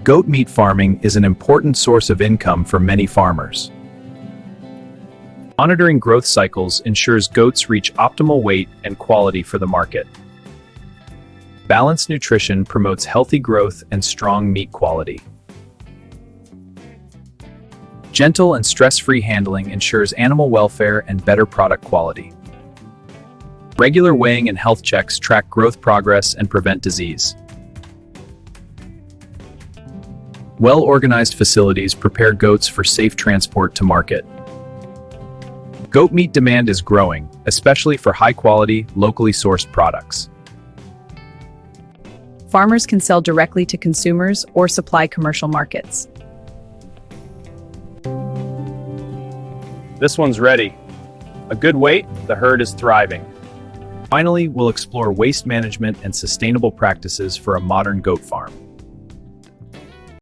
Goat meat farming is an important source of income for many farmers. Monitoring growth cycles ensures goats reach optimal weight and quality for the market. Balanced nutrition promotes healthy growth and strong meat quality. Gentle and stress-free handling ensures animal welfare and better product quality. Regular weighing and health checks track growth progress and prevent disease. Well-organized facilities prepare goats for safe transport to market. Goat meat demand is growing, especially for high-quality, locally sourced products. Farmers can sell directly to consumers or supply commercial markets. This one's ready. A good weight, the herd is thriving. Finally, we'll explore waste management and sustainable practices for a modern goat farm.